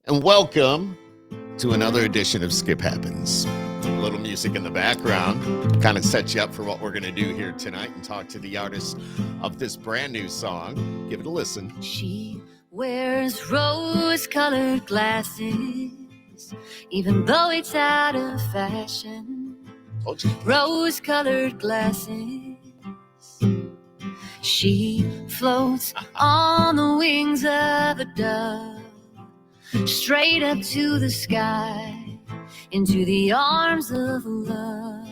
And welcome to another edition of Skip Happens. A little music in the background kind of sets you up for what we're going to do here tonight and talk to the artist of this brand new song. Give it a listen. She wears rose-colored glasses, even though it's out of fashion. Rose-colored glasses. She floats on the wings of a dove, straight up to the sky, into the arms of love.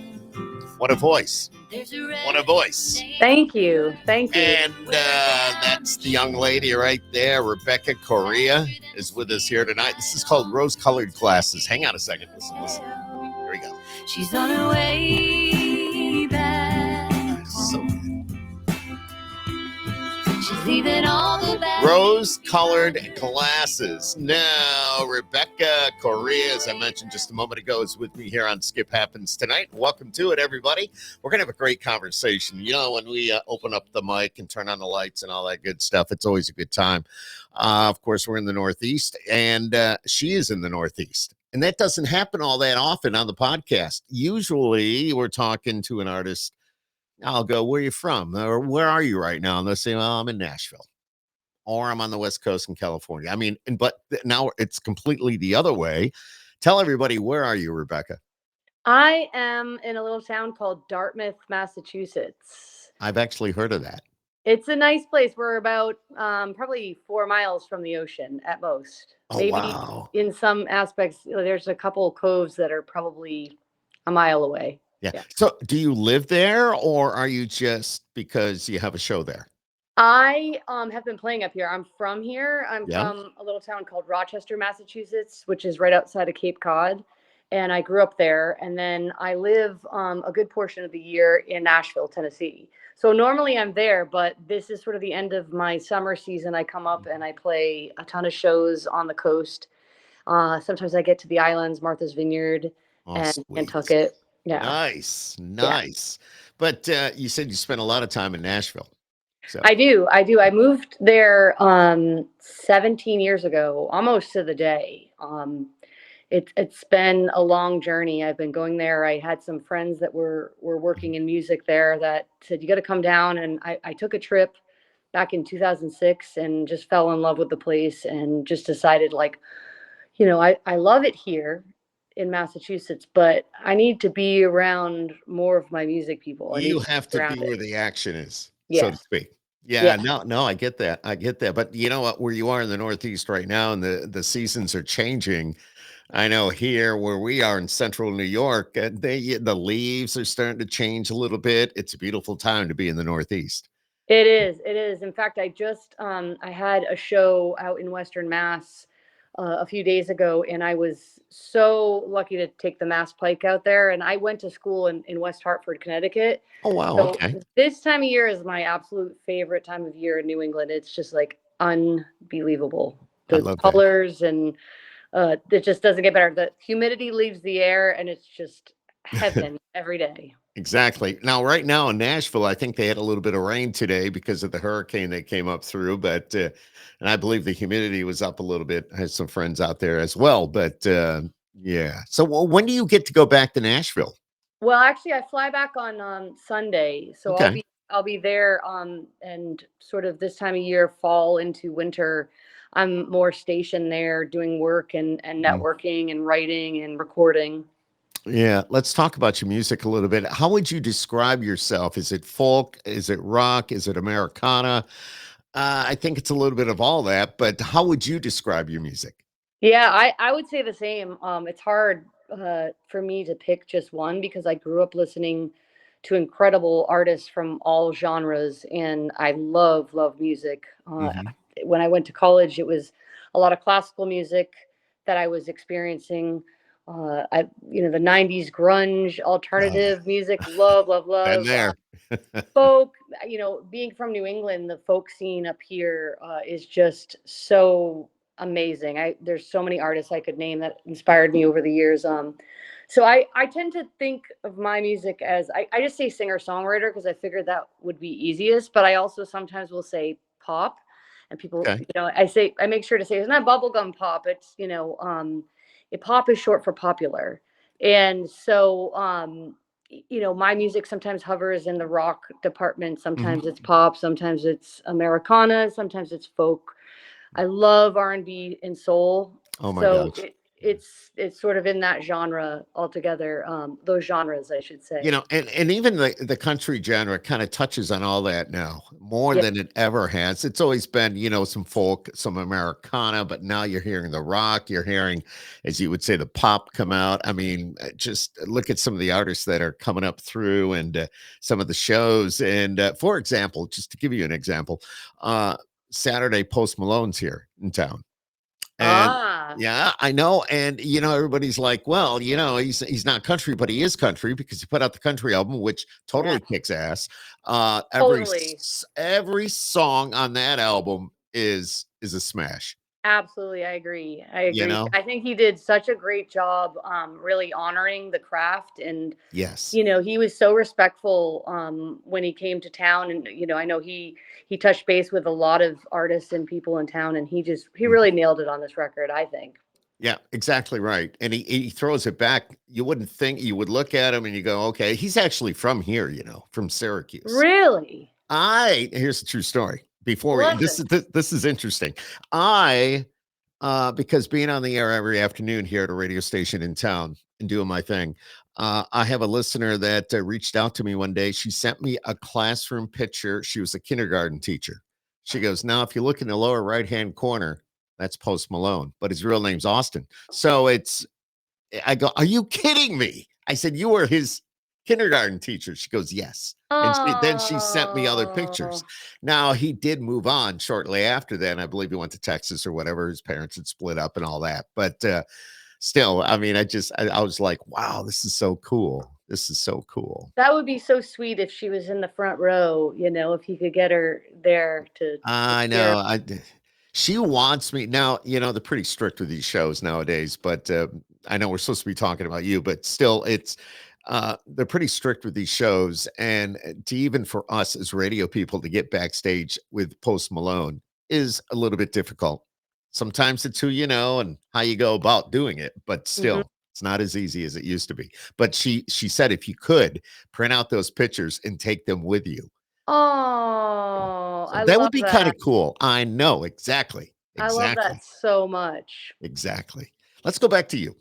What a voice. What a voice. Thank you. Thank you. And that's the young lady right there. Rebecca Correa is with us here tonight. This is called Rose-Colored Glasses. Hang on a second. Listen. Here we go. She's on her way back. So good. She's leaving all the back. Rose-colored glasses. Now, Rebecca Correa, as I mentioned just a moment ago, is with me here on Skip Happens tonight. Welcome to it, everybody. We're going to have a great conversation. You know, when we open up the mic and turn on the lights and all that good stuff, it's always a good time. Of course, we're in the Northeast, and she is in the Northeast. And that doesn't happen all that often on the podcast. Usually, we're talking to an artist. I'll go, where are you from? Or where are you right now? And they'll say, well, I'm in Nashville. Or I'm on the West Coast in California. I mean, but now it's completely the other way. Tell everybody, where are you, Rebecca? I am in a little town called Dartmouth, Massachusetts. I've actually heard of that. It's a nice place. We're about probably 4 miles from the ocean at most. Oh, Maybe wow. in some aspects, there's a couple coves that are probably a mile away. Yeah. So do you live there, or are you just because you have a show there? I have been playing up here. I'm from here. I'm from a little town called Rochester, Massachusetts, which is right outside of Cape Cod. And I grew up there. And then I live a good portion of the year in Nashville, Tennessee. So normally I'm there, but this is sort of the end of my summer season. I come up and I play a ton of shows on the coast. Sometimes I get to the islands, Martha's Vineyard and Sweet. Nantucket. Yeah. Nice. Yeah. But you said you spent a lot of time in Nashville. So. I do. I moved there 17 years ago, almost to the day. It's been a long journey. I've been going there. I had some friends that were working in music there that said, you got to come down. And I took a trip back in 2006 and just fell in love with the place and just decided, like, you know, I love it here in Massachusetts, but I need to be around more of my music people. You have to be where the action is, yeah. so to speak. Yeah, no, I get that. But you know what, where you are in the Northeast right now and the seasons are changing. I know here where we are in central New York, the leaves are starting to change a little bit. It's a beautiful time to be in the Northeast. It is. In fact, I just I had a show out in Western Mass a few days ago, and I was so lucky to take the Mass Pike out there. And I went to school in West Hartford, Connecticut. Oh, wow. So okay. This time of year is my absolute favorite time of year in New England. It's just like unbelievable. The colors that. And it just doesn't get better. The humidity leaves the air, and it's just heaven every day. Exactly. Now, right now in Nashville, I think they had a little bit of rain today because of the hurricane that came up through, but and I believe the humidity was up a little bit. I had some friends out there as well, but yeah. So when do you get to go back to Nashville? Well, actually, I fly back on Sunday, so okay. I'll be there and sort of this time of year, fall into winter. I'm more stationed there doing work and networking and writing and recording. Yeah, let's talk about your music a little bit. How would you describe yourself? Is it folk? Is it rock? Is it Americana? I think it's a little bit of all that, but how would you describe your music? Yeah, I would say the same. It's hard for me to pick just one because I grew up listening to incredible artists from all genres, and I love music. When I went to college, it was a lot of classical music that I was experiencing. The 90s grunge, alternative music, love. Been there. Folk, being from New England, the folk scene up here is just so amazing. There's so many artists I could name that inspired me over the years. So I tend to think of my music as, I just say singer-songwriter because I figured that would be easiest, but I also sometimes will say pop. And people, Okay. I make sure to say it's not bubblegum pop. It's, pop is short for popular. And so, my music sometimes hovers in the rock department. Sometimes it's pop, sometimes it's Americana, sometimes it's folk. I love R&B and soul. Oh my So gosh. it's sort of in that genre altogether. Those genres, I should say. And even the country genre kind of touches on all that now more Yeah. than it ever has. It's always been, some folk, some Americana, but now you're hearing the rock, you're hearing, as you would say, the pop come out. I mean, just look at some of the artists that are coming up through and some of the shows. And for example, just to give you an example, Saturday Post Malone's here in town. And Ah, yeah, I know. And everybody's like, well, he's not country, but he is country because he put out the country album, which yeah, totally kicks ass. totally. Every song on that album is a smash, Absolutely, I agree. I you agree. know? I think he did such a great job, really honoring the craft, and Yes. he was so respectful when he came to town, and I know he touched base with a lot of artists and people in town, and he Mhm. really nailed it on this record, I think. Yeah, exactly right. And he throws it back. You wouldn't think you would look at him and you go, okay, he's actually from here, from Syracuse. Really, Here's a true story. Before we love this. this is interesting. I because being on the air every afternoon here at a radio station in town and doing my thing, I have a listener that reached out to me one day. She sent me a classroom picture. She was a kindergarten teacher. She goes, now if you look in the lower right hand corner, that's Post Malone, but his real name's Austin. So I go, are you kidding me? I said, you were his kindergarten teacher. She goes, yes. And then she sent me other pictures. Oh, Now he did move on shortly after that. And I believe he went to Texas or whatever. His parents had split up and all that. But still, I mean, I was like, wow, this is so cool. This is so cool. that would be so sweet if she was in the front row. If you could get her there to I cheer. know. She wants me now. They're pretty strict with these shows nowadays, but I know we're supposed to be talking about you, but still, they're pretty strict with these shows, and to even for us as radio people to get backstage with Post Malone is a little bit difficult. Sometimes it's who you know and how you go about doing it, but Mhm. still. It's not as easy as it used to be. But she said if you could print out those pictures and take them with you, Oh, so I that would love be kinda that. cool. I know, exactly, I love exactly, that so much. exactly. Let's go back to you.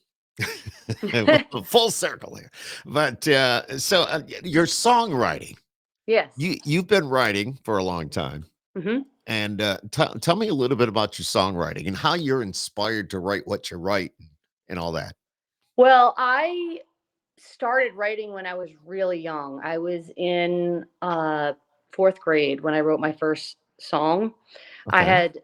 Full circle here. But, your songwriting, Yes. you've been writing for a long time, Mhm. and, tell me a little bit about your songwriting and how you're inspired to write what you write and all that. Well, I started writing when I was really young. I was in 4th grade when I wrote my first song. I Okay.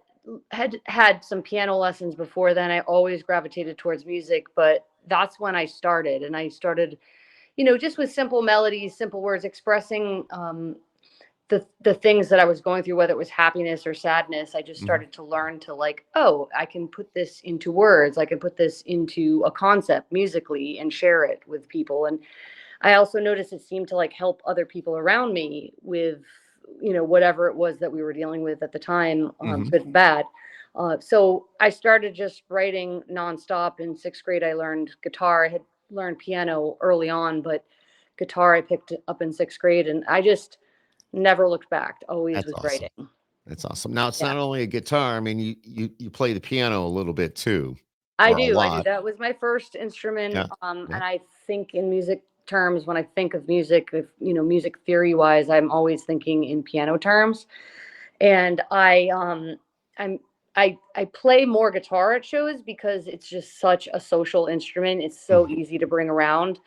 had some piano lessons before then. I always gravitated towards music, but that's when I started, and I started, just with simple melodies, simple words, expressing the things that I was going through, whether it was happiness or sadness. I just Mhm, started to learn to, like, oh, I can put this into words. I can put this into a concept musically and share it with people. And I also noticed it seemed to, like, help other people around me with, whatever it was that we were dealing with at the time, mhm. good and bad. So I started just writing nonstop. In 6th grade, I learned guitar. I had learned piano early on, but guitar I picked up in 6th grade, and I just never looked back. Always That's was awesome. writing. That's awesome. Now it's Yeah, not only a guitar, I mean, you play the piano a little bit too, I or a do. I do. lot. That was my first instrument. Yeah, yeah. And I think in music terms, when I think of music, if music theory wise, I'm always thinking in piano terms. And I'm I play more guitar at shows because it's just such a social instrument. It's so Mhm. easy to bring around.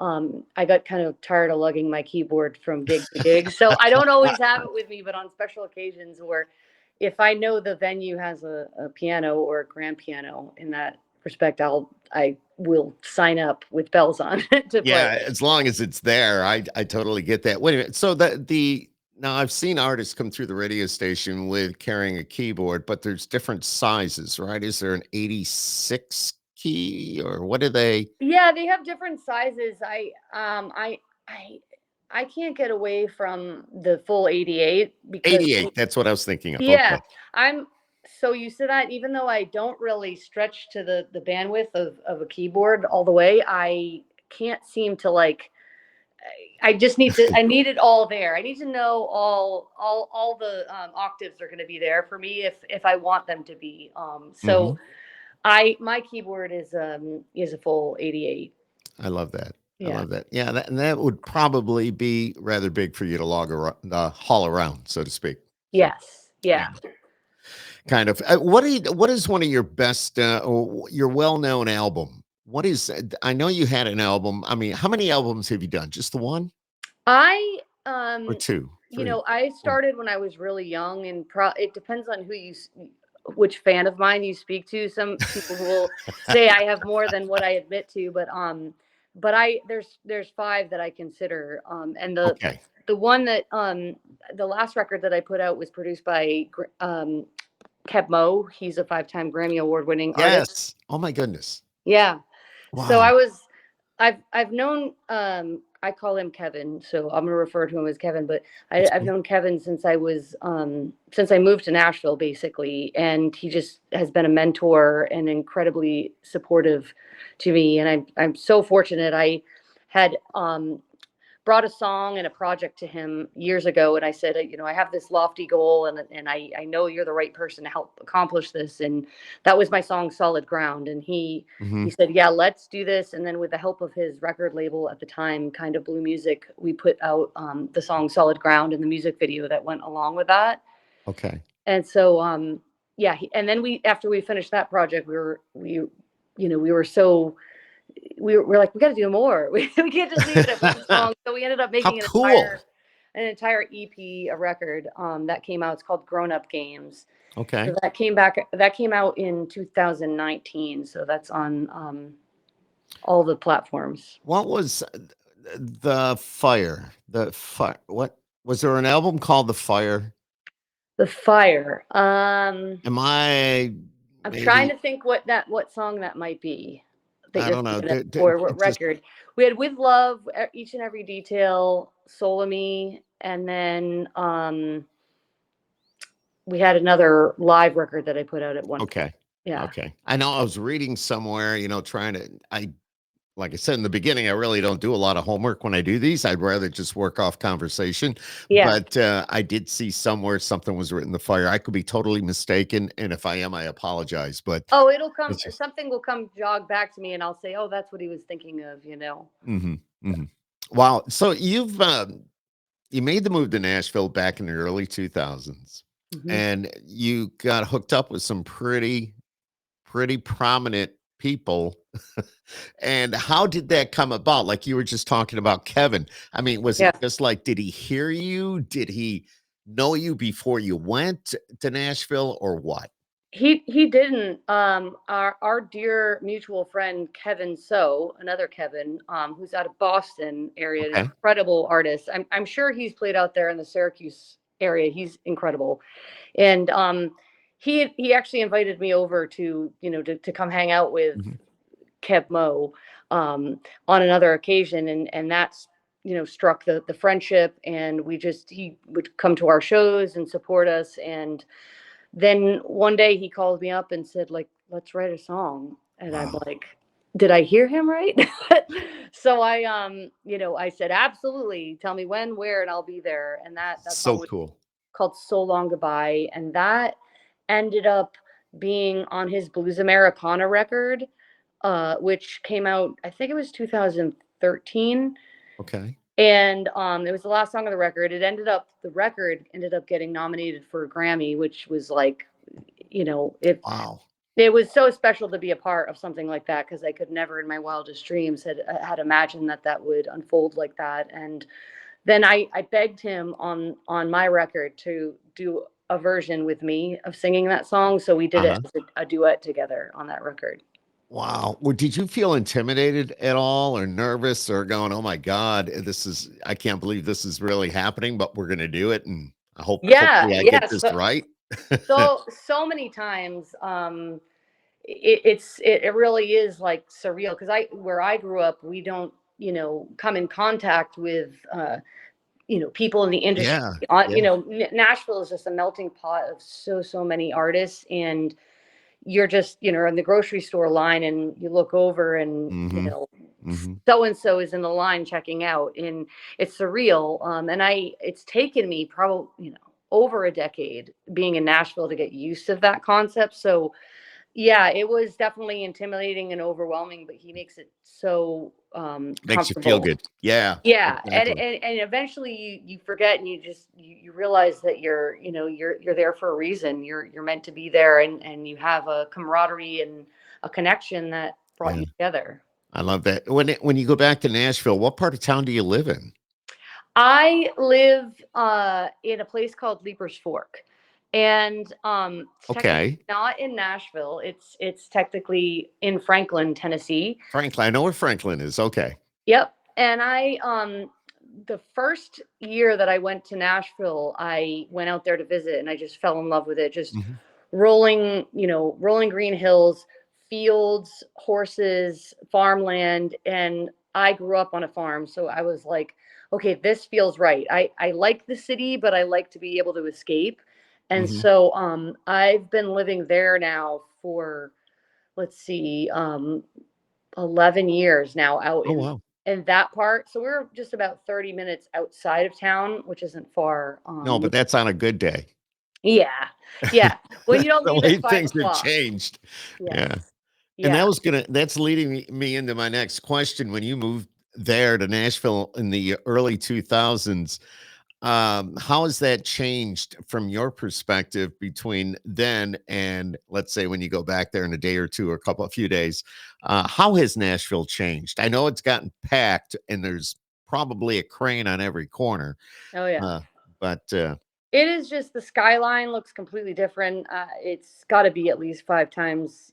I got kind of tired of lugging my keyboard from gig to gig, so I don't always have it with me. But on special occasions, or if I know the venue has a piano or a grand piano in that respect, I will sign up with bells on to play Yeah, it. as long as it's there, I totally get that. Wait a minute. So the now I've seen artists come through the radio station with carrying a keyboard, but there's different sizes, right? Is there an 86 key or what are they? Yeah, they have different sizes. I I can't get away from the full 88 because 88. That's what I was thinking of. yeah, Okay. I'm so used to that. Even though I don't really stretch to the bandwidth of a keyboard all the way, I can't seem to like. I just need to. I need it all there. I need to know all the octaves are going to be there for me if I want them to be. Hmm. So I my keyboard is a full 88. I love that. I Yeah. love that. Yeah, and that would probably be rather big for you to haul around, so to speak. So, Yes. yeah, Yeah. kind of. What is one of your best, or your well-known album? What is? I know you had an album. I mean, how many albums have you done? Just the one I or two, three, I four? started when I was really young, and it depends on which fan of mine you speak to. Some people will say I have more than what I admit to, but I there's five that I consider. And Okay. the one that the last record that I put out was produced by Keb Mo. He's a 5-time Grammy award winning artist. Yes. Oh my goodness. Yeah. So Wow. I've known I call him Kevin, so I'm gonna refer to him as Kevin, but That's I've cool. known Kevin since I was since I moved to Nashville basically, and he just has been a mentor and incredibly supportive to me. And I'm so fortunate. I had brought a song and a project to him years ago, and I said, I have this lofty goal, and I know you're the right person to help accomplish this. And that was my song Solid Ground. And he Hmm. said, yeah, let's do this. And then with the help of his record label at the time, Kind of Blue Music, we put out the song Solid Ground and the music video that went along with that. Okay. And so yeah, and then after we finished that project, we were so we're like, we got to do more. We can't just leave it at one song. So we ended up How making cool. an entire EP, a record that came out. It's called Grown Up Games. So Okay. that came out in 2019. So that's on all the platforms. What was the fire? The fire. What was there an album called The Fire? The Fire. Am I I'm trying to maybe? think what song that might be that I you're don't know. thinking of, or what It just record. We had With Love, Each and Every Detail, Soul of Me, and then we had another live record that I put out at one point. okay. Yeah. Okay. I know I was reading somewhere, trying to like I said in the beginning, I really don't do a lot of homework when I do these. I'd rather just work off conversation. Yeah. But I did see somewhere something was written The Fire. I could be totally mistaken. And if I am, I apologize. But Oh, it'll come. it's just Something will come jog back to me, and I'll say, "Oh, that's what he was thinking of." hmm. Hmm. Wow. So you made the move to Nashville back in the early 2000s, Hmm. and you got hooked up with some pretty prominent people. And how did that come about? Like you were just talking about Kevin. I mean, was it Yeah. just like, did he hear you? Did he know you before you went to Nashville or what? He didn't. Our dear mutual friend Kevin another Kevin, who's out of Boston area, an Okay. incredible artist. I'm sure he's played out there in the Syracuse area. He's incredible, and he actually invited me over to to come hang out with Mhm. Keb Mo on another occasion, and that's struck the friendship, and he would come to our shows and support us. And then one day he called me up and said, like, let's write a song. And I'm Wow. like, did I hear him right? So I said, absolutely. Tell me when, where, and I'll be there. And that So song was cool. called So Long Goodbye. And that ended up being on his Blues Americana record, which came out, I think it was 2013. Okay. And it was the last song of the record. The record ended up getting nominated for a Grammy, which was like, Wow. it was so special to be a part of something like that, because I could never in my wildest dreams had imagined that would unfold like that. And then I begged him on my record to do a version with me of singing that song. So we did it Uh-huh. as a duet together on that record. Wow. Well, did you feel intimidated at all or nervous or going, oh my God, I can't believe this is really happening, but we're going to do it. And Yeah, hopefully I get yeah. this right. So many times it really is like surreal, because I where I grew up, we don't come in contact with, people in the industry. Yeah. You Yeah. know, Nashville is just a melting pot of so many artists, and you're just, in the grocery store line, and you look over, and Mm-hmm. Mm-hmm. so and so is in the line checking out, and it's surreal. And it's taken me probably, over a decade being in Nashville to get used to that concept. So yeah, it was definitely intimidating and overwhelming, but he makes it so Makes you feel comfortable. good. Yeah. Yeah, and Exactly. and eventually you forget, and you realize that you're there for a reason. You're meant to be there, and you have a camaraderie and a connection that brought Yeah. you together. I love that. When you go back to Nashville, what part of town do you live in? I live in a place called Leaper's Fork, and it's technically Okay. not in Nashville. It's technically in Franklin, Tennessee. Franklin. I know where Franklin is. Okay. Yep. And the first year that I went to Nashville, I went out there to visit, and I just fell in love with it. Just Mhm. rolling green hills, fields, horses, farmland. And I grew up on a farm. So I was like, okay, this feels right. I like the city, but I like to be able to escape. And Mhm. so I've been living there now for, let's see, 11 years now out Oh, in wow. that part. So we're just about 30 minutes outside of town, which isn't far. No, but that's on a good day. Yeah. Yeah. When you don't The leave way at five things have o'clock. changed. Yes. Yeah. And Yeah. that's leading me into my next question. When you moved there to Nashville in the early 2000s, how has that changed from your perspective between then and, let's say, when you go back there in a day or two or a few days? How has Nashville changed? I know it's gotten packed and there's probably a crane on every corner, Oh yeah. uh, but It is just the skyline looks completely different. It's got to be at least 5 times,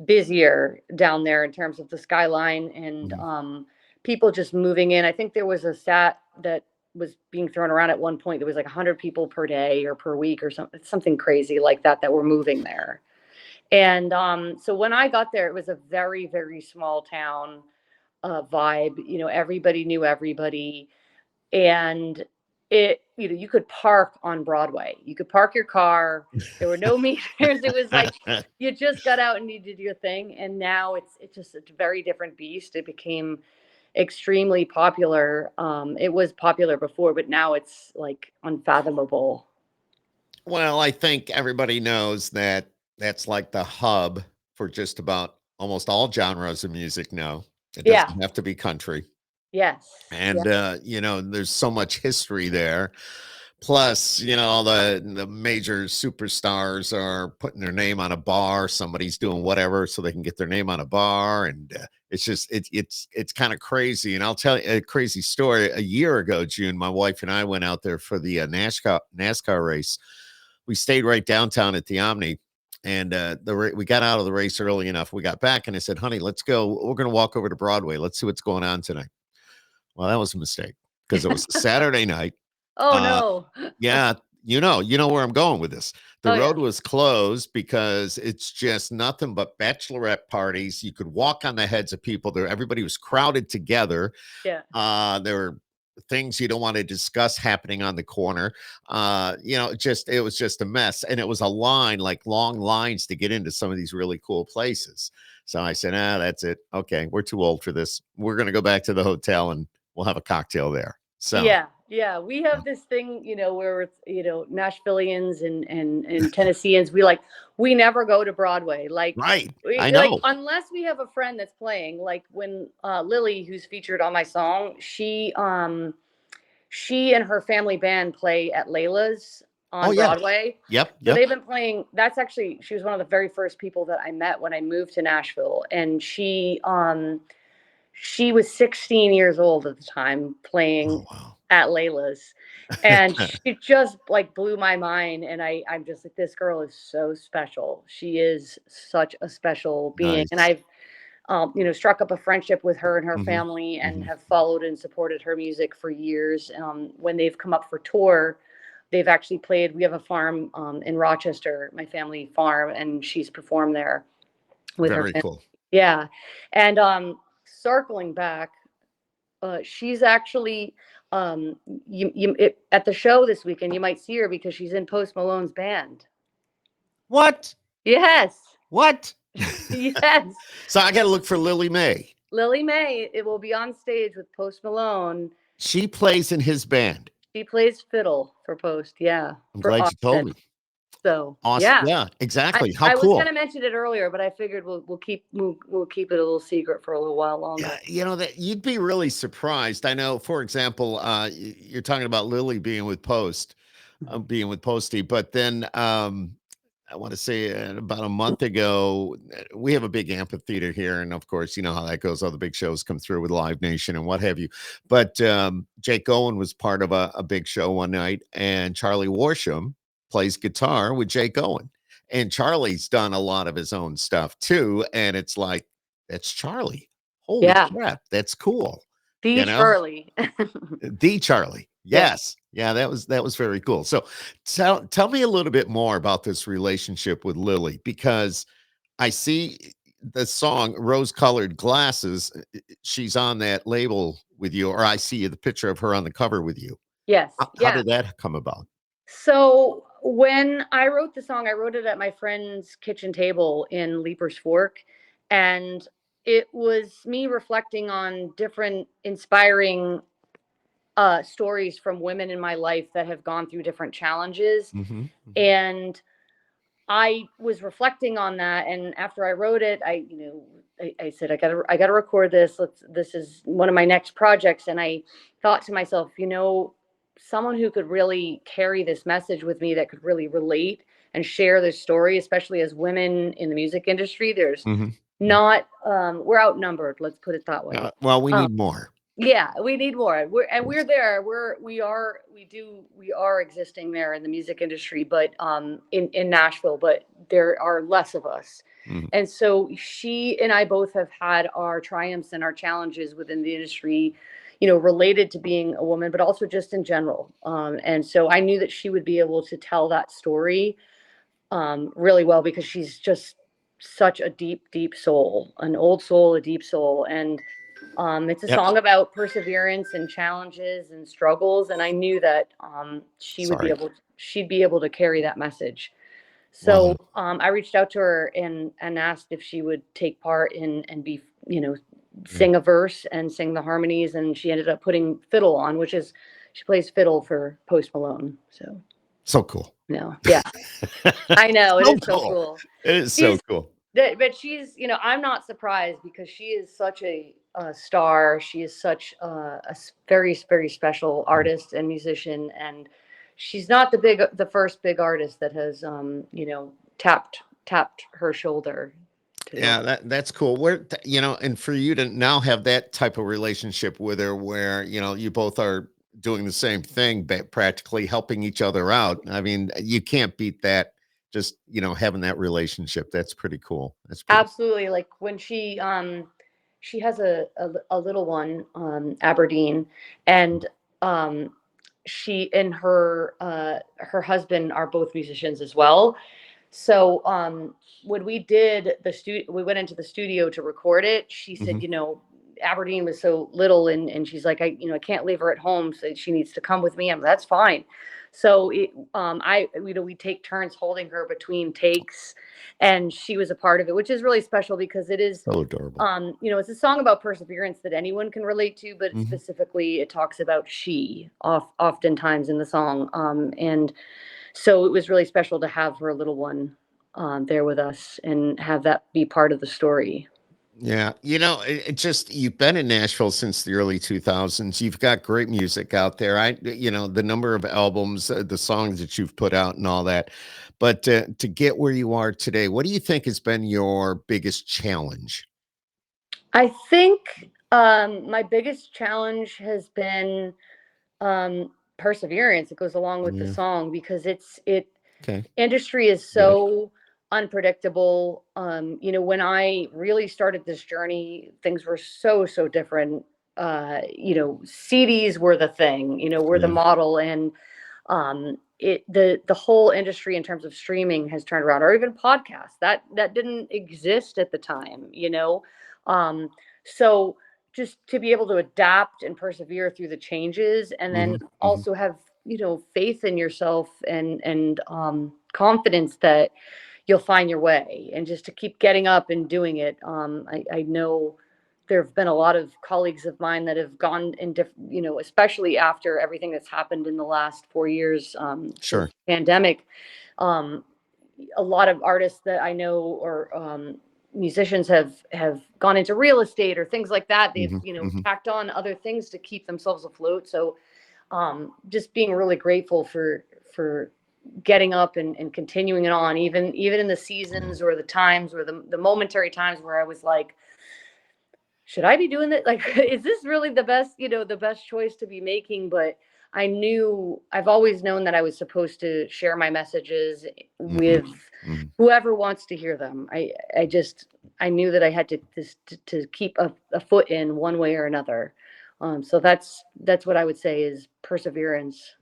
busier down there in terms of the skyline and mhm. people just moving in. I think there was a stat that was being thrown around at one point. There was like 100 people per day or per week or something crazy like that were moving there. And so when I got there, it was a very, very small town vibe. Everybody knew everybody, and you could park on Broadway. You could park your car. There were no meters. It was like you just got out and you did your thing. And now it's a very different beast. It became extremely popular. It was popular before, but now it's like unfathomable. Well, I think everybody knows that that's like the hub for just about almost all genres of music now. It Yeah. doesn't have to be country. Yes. Yeah. And there's so much history there. Plus, all the major superstars are putting their name on a bar. Somebody's doing whatever so they can get their name on a bar, and it's just it's kind of crazy. And I'll tell you a crazy story. A year ago, June, my wife and I went out there for the NASCAR race. We stayed right downtown at the Omni, and we got out of the race early enough. We got back, and I said, "Honey, let's go. We're going to walk over to Broadway. Let's see what's going on tonight." Well, that was a mistake because it was a Saturday night. Oh Uh, no. yeah, you know where I'm going with this. The Oh road yeah. was closed because it's just nothing but bachelorette parties. You could walk on the heads of people there. Everybody was crowded together. Yeah. There were things you don't want to discuss happening on the corner. It was just a mess. And it was a line, like long lines to get into some of these really cool places. So I said, that's it. Okay, we're too old for this. We're gonna go back to the hotel and we'll have a cocktail there. So Yeah, yeah. We have this thing, where it's, Nashvillians and Tennesseans, we never go to Broadway. Like right. I like know. unless we have a friend that's playing. Like when Lily, who's featured on my song, she and her family band play at Layla's Oh on yeah. Broadway. Yep. So Yep. they've been playing. She was one of the very first people that I met when I moved to Nashville, and she was 16 years old at the time playing Oh wow. at Layla's. And she just like blew my mind. And I'm just like, this girl is so special. She is such a special being. And Nice. I've, struck up a friendship with her and her Hmm. family, and Hmm. have followed and supported her music for years. When they've come up for tour, they've actually played. We have a farm in Rochester, my family farm, and she's performed there with her Very family. cool. Yeah. And circling back she's actually at the show this weekend. You might see her because she's in Post Malone's band. What? Yes. What? Yes. So I got to look for Lily May. Lily May, it will be on stage with Post Malone. She plays in his band. She plays fiddle for Post. Yeah. I'm For glad Austin. you told me. So Awesome. yeah. Yeah, exactly. How I cool. was going to mention it earlier, but I figured we'll keep it a little secret for a little while longer. Yeah, you know that you'd be really surprised. I know, for example, you're talking about Lily being with being with Posty, but then I want to say about a month ago, we have a big amphitheater here, and of course, you know how that goes. All the big shows come through with Live Nation and what have you. But Jake Owen was part of a big show one night, and Charlie Worsham plays guitar with Jake Owen. And Charlie's done a lot of his own stuff too. And it's like, that's Charlie. Holy crap. That's cool. The Charlie. The Charlie. Yes. Yeah, that was very cool. So tell me a little bit more about this relationship with Lily, because I see the song Rose Colored Glasses. She's on that label with you, or I see the picture of her on the cover with you. Yes. How did that come about? So when I wrote the song, I wrote it at my friend's kitchen table in Leaper's Fork. And it was me reflecting on different inspiring stories from women in my life that have gone through different challenges. Mm-hmm. And I was reflecting on that. And after I wrote it, I said, I gotta record this. This is one of my next projects. And I thought to myself, someone who could really carry this message with me, that could really relate and share this story, especially as women in the music industry. There's not, we're outnumbered. Let's put it that way. Well, we need more. Yeah, we need more. We're there. We are existing there in the music industry, but in Nashville, but there are less of us. And so she and I both have had our triumphs and our challenges within the industry, related to being a woman, but also just in general. And so I knew that she would be able to tell that story really well, because she's just such a deep, deep soul, an old soul, a deep soul. And it's a song about perseverance and challenges and struggles. And I knew that she'd be able to carry that message. So I reached out to her and asked if she would take part and be, sing a verse and sing the harmonies. And she ended up putting fiddle on, she plays fiddle for Post Malone. So cool. No. Yeah. I know. It is so cool. It is so cool. But she's, I'm not surprised, because she is such a star. She is such a very, very special artist and musician. And she's not the first big artist that has, tapped her shoulder. Yeah, that's cool. And for you to now have that type of relationship with her, where, you both are doing the same thing, but practically helping each other out. I mean, you can't beat that. Just, having that relationship. That's pretty cool. Absolutely cool. Like when she has a little one, Aberdeen, and she and her husband are both musicians as well. So when we did we went into the studio to record it. She said, Aberdeen was so little, and she's like, I can't leave her at home, so she needs to come with me. That's fine. So we take turns holding her between takes, and she was a part of it, which is really special, because it is so adorable. It's a song about perseverance that anyone can relate to, but specifically it talks about she oftentimes in the song. And so it was really special to have her little one there with us and have that be part of the story. Yeah. It just, you've been in Nashville since the early 2000s. You've got great music out there. The number of albums, the songs that you've put out and all that. But to get where you are today, what do you think has been your biggest challenge? I think my biggest challenge has been perseverance. It goes along with the song, because industry is so unpredictable. When I really started this journey, things were so different. CDs were the thing, were the model, and the whole industry in terms of streaming has turned around, or even podcasts that didn't exist at the time, so just to be able to adapt and persevere through the changes, and then also have, faith in yourself and confidence that you'll find your way, and just to keep getting up and doing it. I know there have been a lot of colleagues of mine that have gone in different, especially after everything that's happened in the last 4 years, Sure. since the pandemic. Um, a lot of artists that I know, or musicians, have gone into real estate or things like that. They've tacked on other things to keep themselves afloat. So just being really grateful for getting up and continuing it on, even in the seasons or the times, or the momentary times where I was like, should I be doing that? Like, is this really the best choice to be making? But I've always known that I was supposed to share my messages with whoever wants to hear them. I knew that I had to keep a foot in one way or another. So that's what I would say is perseverance.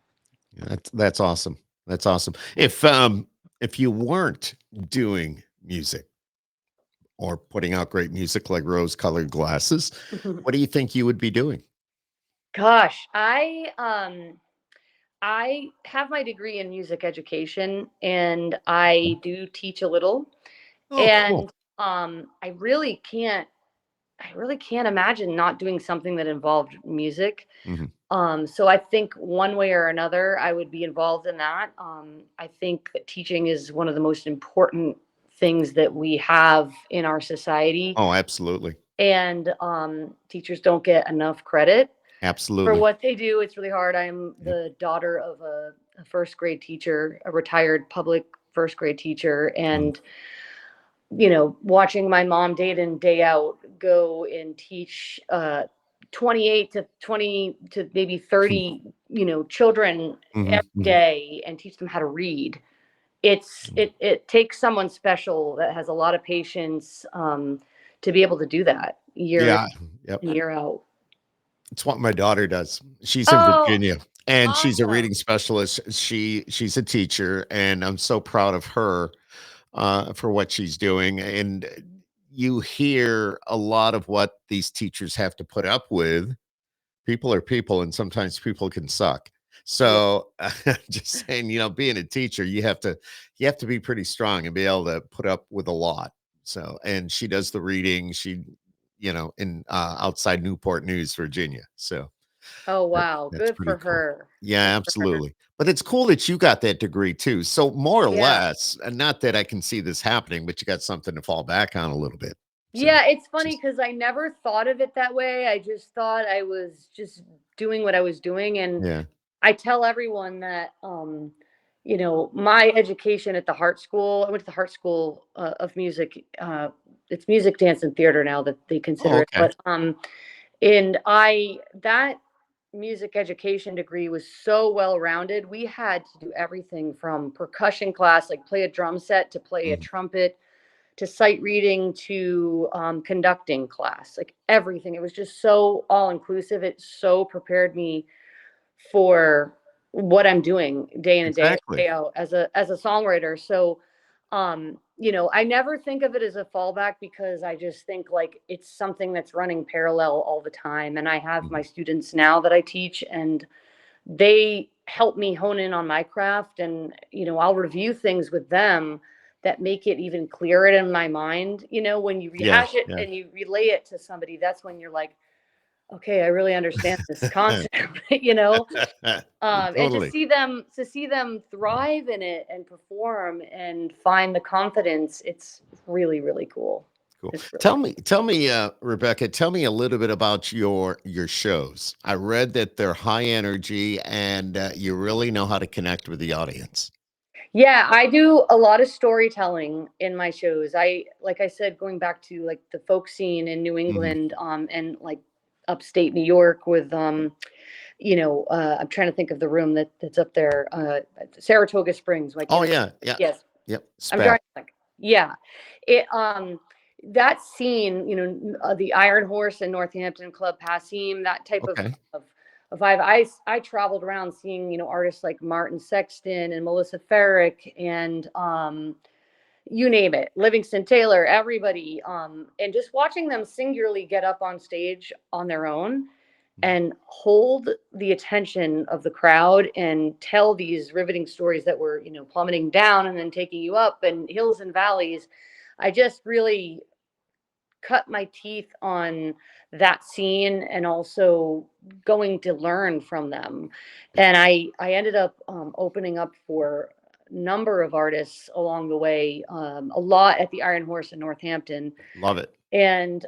That's awesome. That's awesome. If you weren't doing music or putting out great music like Rose-Colored Glasses, what do you think you would be doing? Gosh, I have my degree in music education, and I do teach a little. Oh, And cool. I really can't imagine not doing something that involved music. Mhm. So I think one way or another, I would be involved in that. I think that teaching is one of the most important things that we have in our society, Oh, absolutely. and teachers don't get enough credit for Absolutely. what they do. It's really hard. I'm Yep. the daughter of a first grade teacher, a retired public first grade teacher, Mm. and watching my mom day in, day out go and teach 28 to 20 to maybe 30, children Mhm, every mhm. day, and teach them how to read. It takes someone special that has a lot of patience, to be able to do that year Yeah. Yep. in, year out. It's what my daughter does. She's in Oh, Virginia, and she's a awesome. reading specialist. She's a teacher, and I'm so proud of her for what she's doing. And you hear a lot of what these teachers have to put up with. People are people, and sometimes people can suck. Yeah. So just saying, being a teacher, you have to be pretty strong and be able to put up with a lot. So, and she does the reading. In outside Newport News, Virginia. So Oh, that, wow. that's Good pretty for cool. her. Good Yeah, for her. absolutely. But it's cool that you got that degree too. So more or Yeah. less, and not that I can see this happening, but you got something to fall back on a little bit. So Yeah, it's funny just because I never thought of it that way. I just thought I was just doing what I was doing. And yeah. I tell everyone that, my education at the Hart School, I went to the Hart School of Music. It's music, dance, and theater now that they Oh, consider it. okay. That music education degree was so well rounded. We had to do everything from percussion class, like play a drum set, to play a Mhm. trumpet, to sight reading, to conducting class, like everything. It was just so all inclusive. It so prepared me for what I'm doing day in and Exactly. day out as a songwriter. So, I never think of it as a fallback, because I just think like it's something that's running parallel all the time. And I have my Mhm. students now that I teach, and they help me hone in on my craft. And I'll review things with them that make it even clearer in my mind. When you Yeah. rehash it Yeah. and you relay it to somebody, that's when you're like, okay, I really understand this concept. And to Totally. see them thrive in it and perform and find the confidence, it's really, really cool. Cool. It's really Tell me, Rebecca, tell me a little bit about your shows. I read that they're high energy and you really know how to connect with the audience. Yeah, I do a lot of storytelling in my shows. Like I said, going back to like the folk scene in New Mhm. England, and like upstate New York with I'm trying to think of the room that's up there, Saratoga Springs. Why Oh can't I? yeah, yeah, Yes, yep. I'm trying Spec. to think. Yeah, it that scene, the Iron Horse in Northampton, Club Passim, that type of Okay. of, of vibe. I traveled around seeing artists like Martin Sexton and Melissa Ferrick, and you name it, Livingston Taylor, everybody, and just watching them singularly get up on stage on their own and hold the attention of the crowd and tell these riveting stories that were, plummeting down and then taking you up and hills and valleys. I just really cut my teeth on that scene and also going to learn from them. And I ended up opening up for a number of artists along the way, a lot at the Iron Horse in Northampton. Love it. And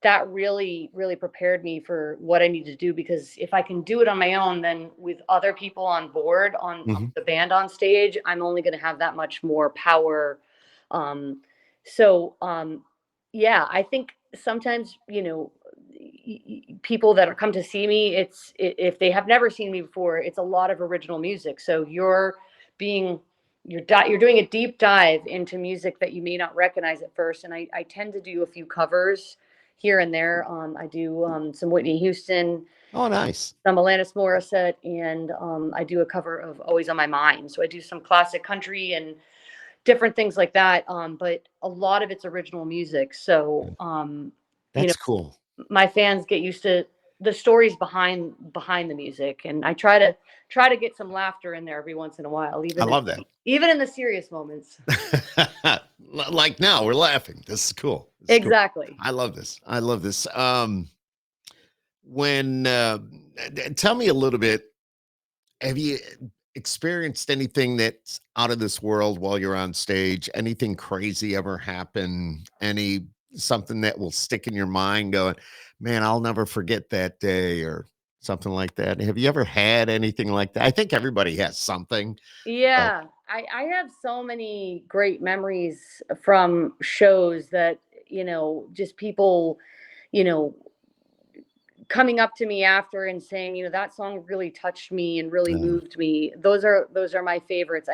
that really, really prepared me for what I need to do, because if I can do it on my own, then with other people on board on the band on stage, I'm only going to have that much more power. So yeah, I think sometimes, people that come to see me, if they have never seen me before, it's a lot of original music. So being you're doing a deep dive into music that you may not recognize at first. And I tend to do a few covers here and there. I do some Whitney Houston, Oh, nice. some Alanis Morissette, and I do a cover of Always on My Mind. So I do some classic country and different things like that. But a lot of it's original music. So That's cool. my fans get used to the stories behind the music, and I try to get some laughter in there every once in a while, I love that. even in the serious moments. Like now we're laughing. This is cool. This is cool. Exactly. I love this. I love this. When tell me a little bit, have you experienced anything that's out of this world while you're on stage? Anything crazy ever happen? Something that will stick in your mind going, man, I'll never forget that day, or something like that? Have you ever had anything like that? I think everybody has something. Yeah, I have so many great memories from shows that, just people, you know, coming up to me after and saying, that song really touched me and really moved me. Those are my favorites.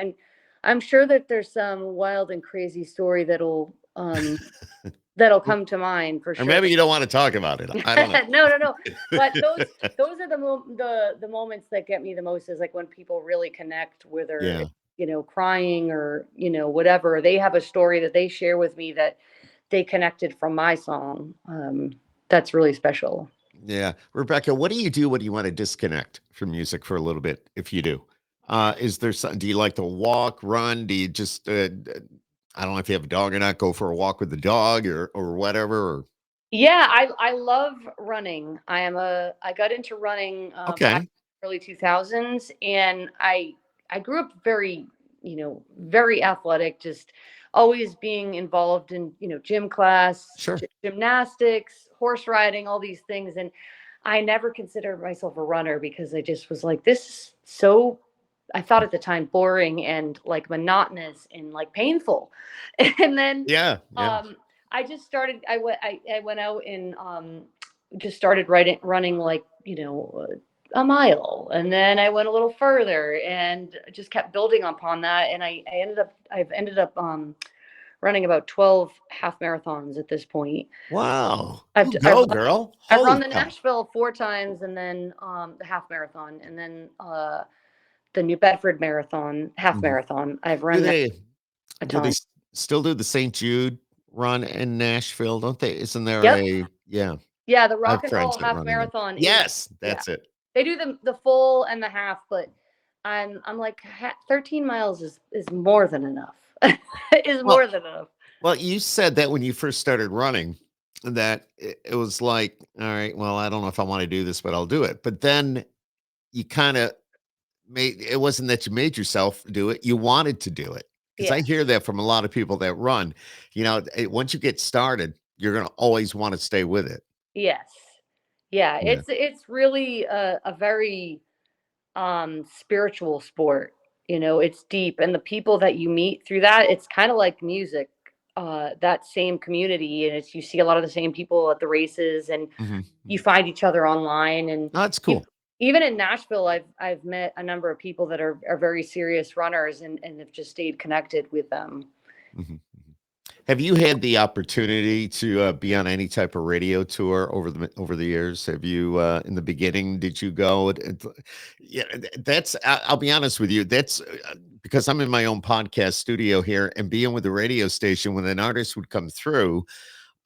I'm sure that there's some wild and crazy story that'll come to mind for Or sure. maybe you don't want to talk about it. I don't know. No. But those are the moments that get me the most, is like when people really connect, whether Yeah. crying or whatever. They have a story that they share with me that they connected from my song. That's really special. Yeah. Rebecca, what do you do when you want to disconnect from music for a little bit? If you do, is there some, do you like to walk, run? Do you just, I don't know if you have a dog or not, go for a walk with the dog or whatever? Or, Yeah, I love running. I got into running back in okay. the early 2000s, and I grew up very, very athletic, just always being involved in, gym class, Sure. gymnastics, horse riding, all these things. And I never considered myself a runner, because I just was like, this is so, I thought at the time, boring and like monotonous and like painful. And then Yeah. Yeah. I just started. I went out and just started running like a mile, and then I went a little further and just kept building upon that. And I've ended up running about 12 half marathons at this point. Wow. I've You d- I've go, run, girl. I've Holy run the cow. Nashville 4 times, and then the half marathon, and then the New Bedford marathon, half Mhm. marathon. I've Do run that they a do they ton. still do the St. Jude run in Nashville? Don't they? Isn't there Yep. yeah. Yeah, the I Rock have and friends Roll that half run in there. marathon is, Yes, yeah. that's it. They do the full and the half, but I'm like 13 miles is more than enough. Is Well, more than enough. Well, you said that when you first started running, that it was like, all right, well, I don't know if I want to do this, but I'll do it. But then you kind of made it wasn't that you made yourself do it, you wanted to do it. Because I Yeah. hear that from a lot of people that run. Once you get started, you're going to always want to stay with it. Yes. Yeah. Yeah. It's really a very spiritual sport. It's deep, and the people that you meet through that, it's kind of like music. That same community, and you see a lot of the same people at the races, and Mhm. you find each other online. And Oh, that's ev- cool. even in Nashville, I've met a number of people that are very serious runners, and have just stayed connected with them. Mhm, mhm. Have you had the opportunity to be on any type of radio tour over the years? Have you in the beginning? Did you go? Yeah, that's. I'll be honest with you. That's because I'm in my own podcast studio here, and being with the radio station when an artist would come through.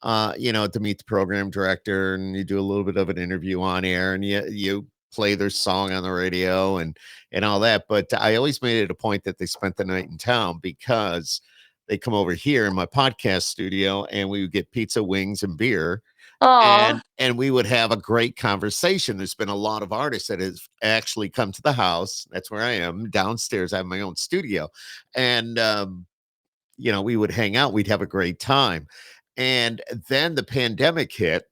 To meet the program director, and you do a little bit of an interview on air, and you play their song on the radio and all that. But I always made it a point that they spent the night in town because they come over here in my podcast studio, and we would get pizza, wings, and beer, Oh, and we would have a great conversation. There's been a lot of artists that have actually come to the house. That's where I am downstairs. I have my own studio, and we would hang out. We'd have a great time. And then the pandemic hit,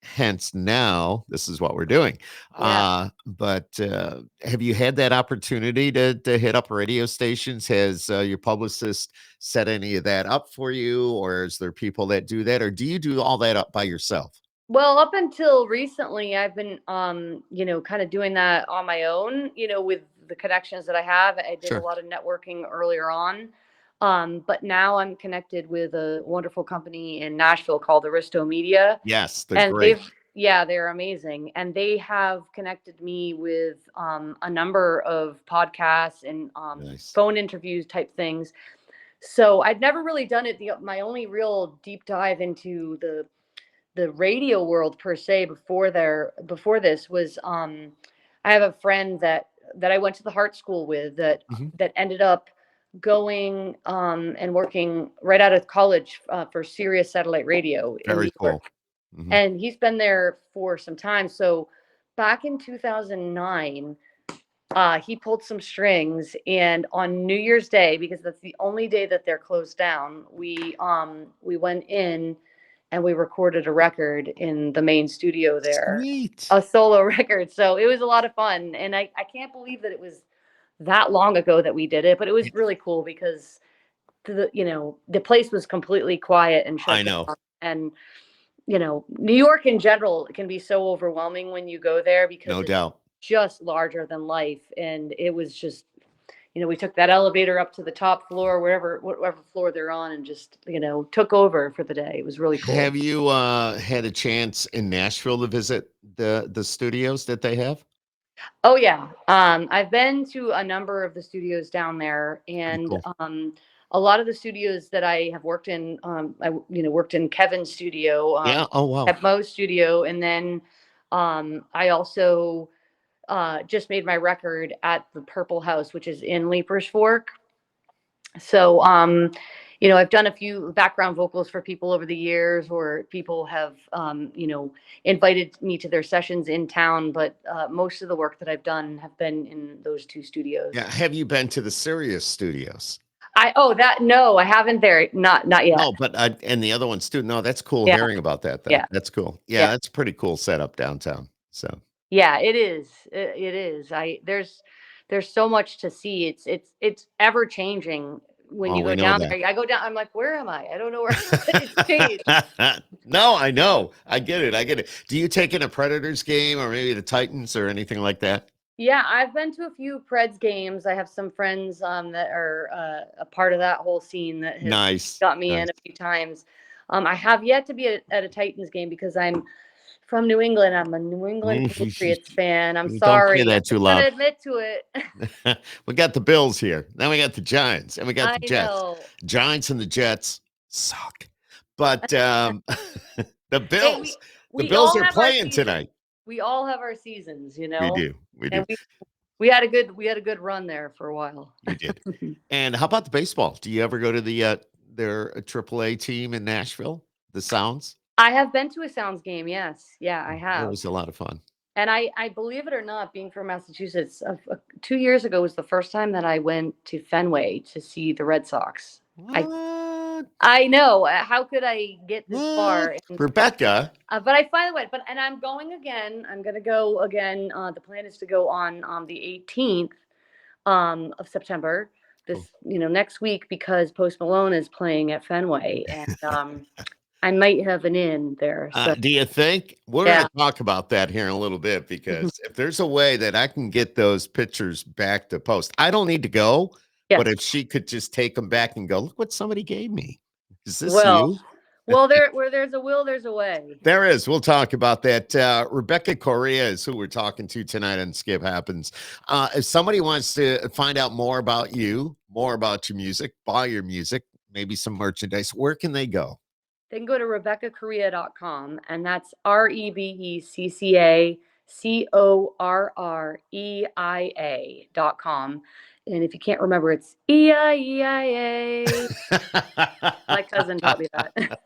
hence now this is what we're doing. yeah. But have you had that opportunity to hit up radio stations? Has your publicist set any of that up for you, or is there people that do that, or do you do all that up by yourself? Well, up until recently, I've been, kind of doing that on my own, with the connections that I have. I did a Sure. lot of networking earlier on. But now I'm connected with a wonderful company in Nashville called Aristo Media. Yes, they're And great. yeah, they're amazing. And they have connected me with a number of podcasts and Nice. phone interviews type things. So I'd never really done it. My only real deep dive into the radio world per se before this was I have a friend that I went to the Heart School with Mhm. that ended up going and working right out of college for Sirius Satellite Radio in New Very York, cool. Mhm. and he's been there for some time. So back in 2009, he pulled some strings, and on New Year's Day, because that's the only day that they're closed down, we went in and we recorded a record in the main studio there, Sweet. a solo record. So it was a lot of fun, and I can't believe that it was that long ago that we did it, but it was really cool because the place was completely quiet and I shut know. down. And New York in general can be so overwhelming when you go there because No it's doubt. just larger than life. And it was just, we took that elevator up to the top floor, whatever floor they're on, and just, took over for the day. It was really cool. Have you had a chance in Nashville to visit the studios that they have? Oh yeah. I've been to a number of the studios down there, Pretty and cool. a lot of the studios that I have worked in, I worked in Kevin's studio, Yeah. Oh wow. Keb Mo's studio, and then I also just made my record at the Purple House, which is in Leapers Fork. So I've done a few background vocals for people over the years, or people have invited me to their sessions in town, but most of the work that I've done have been in those two studios. Yeah. Have you been to the Sirius studios? No, I haven't there, not yet. No, but and the other ones too. No, that's cool Yeah, hearing about that though. yeah, That's cool. Yeah, yeah, that's a pretty cool setup downtown. So yeah. It is. It is. There's so much to see. It's ever changing when oh, you we go know down that. there. I go down. I'm like, where am I? I don't know where it's changed. No, I know. I get it. I get it. Do you take in a Predators game or maybe the Titans or anything like that? Yeah, I've been to a few Preds games. I have some friends that are a part of that whole scene that have Nice. got me Nice. in a few times. I have yet to be at a Titans game because I'm from New England. I'm a New England Patriots fan. I'm Don't say sorry. I'm that too just gonna loud. admit to it. We got the Bills here. Then we got the Giants, and we got I the Jets. know. Giants and the Jets suck, but the Hey, Bills, the we Bills all are have our playing seasons. tonight. We all have our seasons, We do. We do. and we had a good run there for a while. You did. And how about the baseball? Do you ever go to their AAA team in Nashville, the Sounds? I have been to a Sounds game. Yes, yeah, I That have. was a lot of fun. And I believe it or not, being from Massachusetts, 2 years ago was the first time that I went to Fenway to see the Red Sox. What? I know. How could I get this far? What? Rebecca. But I finally went. And I'm going again. I'm going to go again. The plan is to go on the 18th of September, this next week, because Post Malone is playing at Fenway, and I might have an in there. So Do you think we're going to talk about that here in a little bit? Because if there's a way that I can get those pictures back to Post, I don't need to go. Yeah. But if she could just take them back and go, look what somebody gave me. Is this Well, you? where there's a will, there's a way. There is. We'll talk about that. Rebecca Correa is who we're talking to tonight on Skip Happens. If somebody wants to find out more about you, more about your music, buy your music, maybe some merchandise, where can they go? They can go to RebeccaCorrea.com, and that's RebeccaCorrea.com. And if you can't remember, it's EIEIA. My cousin taught me that.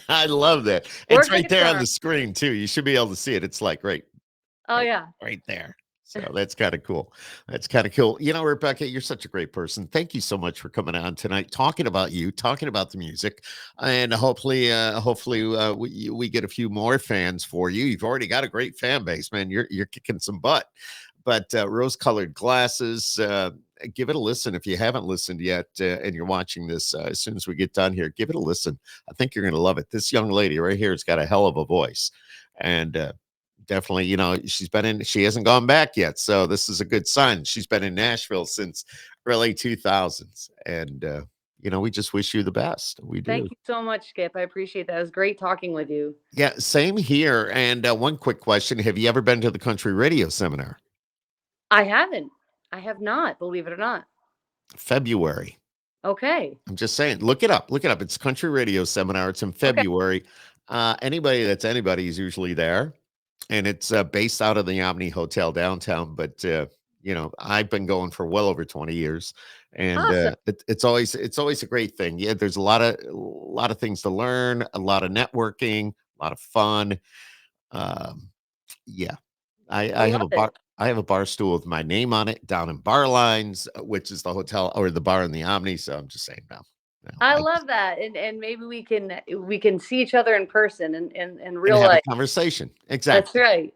I love that. It's right there on the screen too. You should be able to see it. It's like right there. So that's kind of cool. That's kind of cool. You know, Rebecca, you're such a great person. Thank you so much for coming on tonight, talking about you, talking about the music, and hopefully, we get a few more fans for you. You've already got a great fan base, man. You're kicking some butt. But rose-colored glasses. Give it a listen if you haven't listened yet, and you're watching this. As soon as we get done here, give it a listen. I think you're going to love it. This young lady right here has got a hell of a voice, and definitely, you know, she hasn't gone back yet. So this is a good sign. She's been in Nashville since early 2000s. And, you know, we just wish you the best. We do. Thank you so much, Skip. I appreciate that. It was great talking with you. Yeah, same here. And one quick question. Have you ever been to the country radio seminar? I haven't. I have not, believe it or not. February. Okay. I'm just saying, look it up. Look it up. It's country radio seminar. It's in February. Okay. Anybody is usually there. And it's based out of the Omni Hotel downtown. But, you know, I've been going for well over 20 years. And awesome. It's always a great thing. Yeah, there's a lot of things to learn, a lot of networking, a lot of fun. Yeah. I have a bar. I have a bar stool with my name on it down in Bar Lines, which is the hotel or the bar in the Omni. So I'm just saying no. I love that, and maybe we can see each other in person and real have life a conversation. Exactly, that's right.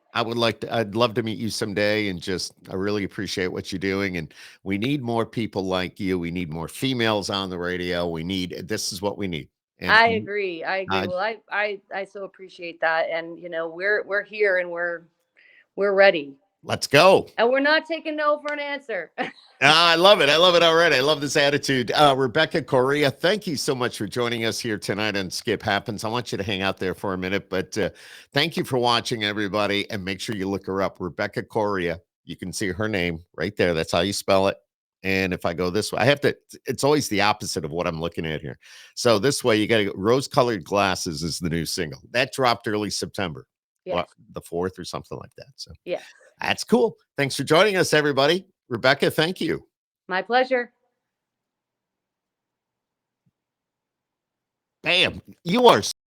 I'd love to meet you someday, and I really appreciate what you're doing. And we need more people like you. We need more females on the radio. This is what we need. And I agree. Well, I so appreciate that, and you know we're here and we're ready. Let's go. And we're not taking no for an answer. I love it. I love it already. I love this attitude. Rebecca Correa, thank you so much for joining us here tonight on Skip Happens. I want you to hang out there for a minute, but thank you for watching, everybody. And make sure you look her up, Rebecca Correa. You can see her name right there. That's how you spell it. And if I go this way, it's always the opposite of what I'm looking at here. So this way, you got to go. Rose-Colored Glasses is the new single. That dropped early September, the 4th or something like that. So yeah. That's cool. Thanks for joining us, everybody. Rebecca, thank you. My pleasure. Bam. You are